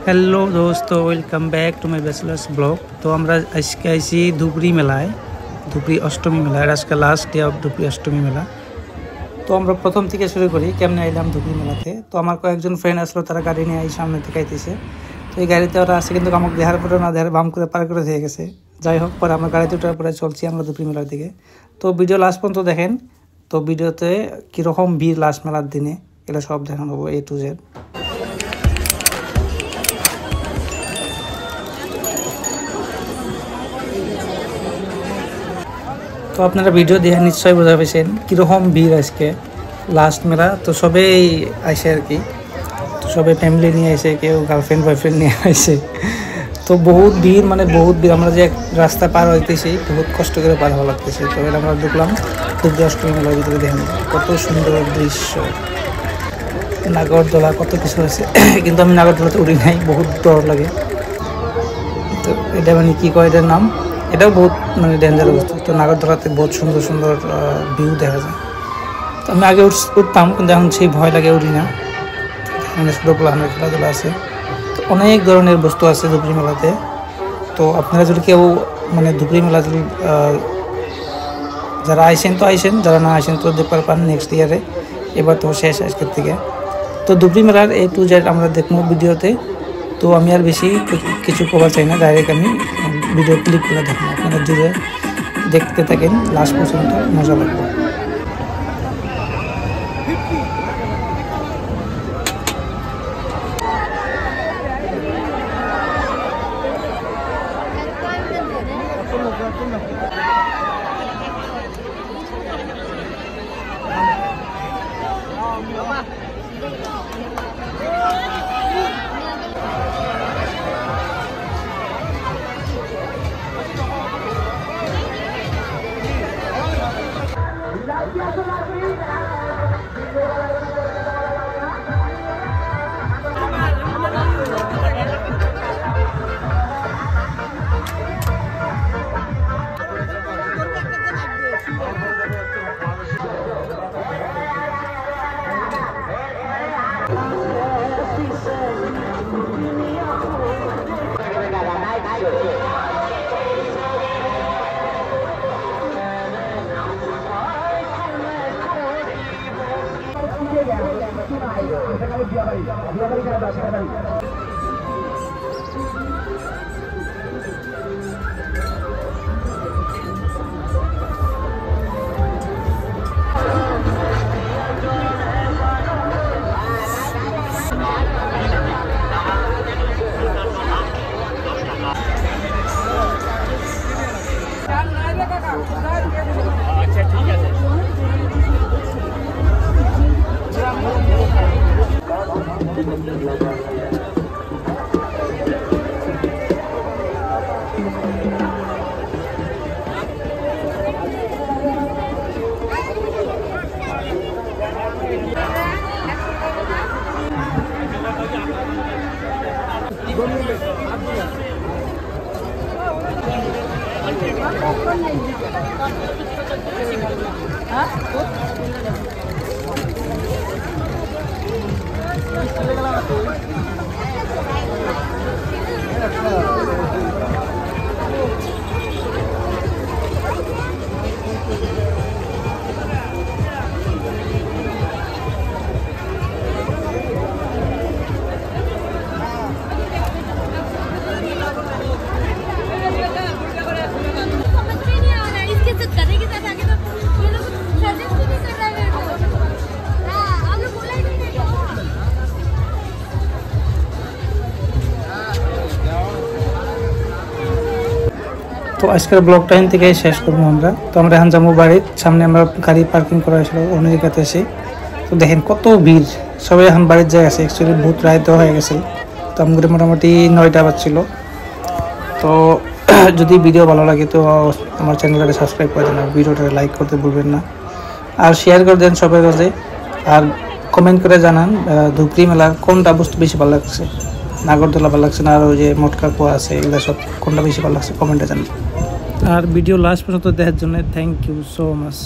Hello दोस्तों, welcome back to my bachelor's blog. तो আমরা আজকে আইছি ধুবড়ি মেলায়, ধুবড়ি অষ্টমী মেলা। আজকে last day of Dhubri Ashtami মেলা। তো আমরা প্রথম থেকে শুরু করি কেমনে আইলাম ধুবড়ি মেলাতে। তো আমার কয়েকজন ফ্রেন্ড আসলো, তারা গাড়ি নিয়ে এই সামনে থেকে আইতেছে। তো এই গাড়িতে ওরা আসে, কিন্তু আমাকে দেহার পরে না দেহার বাম করে পার করে দিয়ে গেছে। যাই হোক, পরে আমরা গাড়িতে ওঠার পরে চলছি আমরা ধুবড়ি মেলার দিকে। তো ভিডিও লাস্ট পর্যন্ত দেখেন। তো ভিডিওতে কীরকম ভিড় লাস্ট মেলার দিনে এটা সব দেখানো হবো A to Z। তো আপনারা ভিডিও দেখে নিশ্চয়ই বোঝা পেয়েছেন কীরকম ভিড় আজকে লাস্ট মেলা। তো সবাই আসে আর কি, তো সবাই ফ্যামিলি নিয়ে আসে, কেউ গার্লফ্রেন্ড বয়ফ্রেন্ড নিয়ে আসে। তো বহুত ভিড়, মানে বহুত ভিড়। আমরা যে রাস্তা পার হইতেছি বহুত কষ্ট করে পার হওয়া লাগতেছে। তো এটা আমরা ঢুকলাম ধুবড়ি অষ্টমী মেলার ভিতরে। দেখেন কত সুন্দর দৃশ্য, নাগরদোলা কত কিছু আছে। কিন্তু আমি নাগরদোলাতে উড়ি নাই, বহুত ডর লাগে। তো এটা মানে কী কয় এটার নাম, এটাও বহুত মানে ডেঞ্জার বস্তু। তো নাগরদোলাতে বহুত সুন্দর সুন্দর ভিউ দেখা যায়। তো আমি আগে উঠতাম, কিন্তু এখন সেই ভয় লাগে, উঠি না। এখানে ছোটো প্লানের খেলাধুলা আছে। তো অনেক ধরনের বস্তু আছে ধুবড়ি মেলাতে। তো আপনারা যদি কেউ মানে ধুবড়ি মেলা যদি যারা আইসেন তো আইসেন, যারা না আইসেন তো দেখতে পারেন নেক্সট ইয়ারে। এবার তো শেষ আজকের থেকে। তো ধুবড়ি মেলার A to Z আমরা দেখবো ভিডিওতে। তো আমি আর বেশি কিছু কভার চাই না, ডাইরেক্ট আমি ভিডিও ক্লিপ করে দেখবো। আপনারা জুড়ে দেখতে থাকেন, লাস্ট পর্যন্ত মজা লাগবে। আচ্ছা ঠিক আছে। তো আজকের ব্লগটা এখান থেকে শেষ করবো আমরা। তো আমরা এখন যাবো বাড়ির সামনে, আমরা গাড়ি পার্কিং করা হয়েছিল অন্য জায়গাতে এসে। তো দেখেন কত ভিড়, সবাই এখন বাড়ির জায়গা আছে। অ্যাকচুয়ালি বহুত রাত হয়ে গেছে। তো আমাদের মোটামুটি 9টা বাজছিল। তো যদি ভিডিও ভালো লাগে তো আমার চ্যানেলটাকে সাবস্ক্রাইব করে দেন, আর ভিডিওটা লাইক করতে ভুলবেন না, আর শেয়ার করে দেন সবার কাছে। আর কমেন্ট করে জানান ধুবড়ি মেলার কোনটা বস্তু বেশি ভালো লাগছে, নাগরদোলা ভালো লাগছে না আর ওই যে মটকা কুয়া আছে, এগুলো সব কোনটা বেশি ভালো লাগছে কমেন্টে জানান। আর ভিডিও লাস্ট পর্যন্ত দেখার জন্য থ্যাংক ইউ সো মাচ।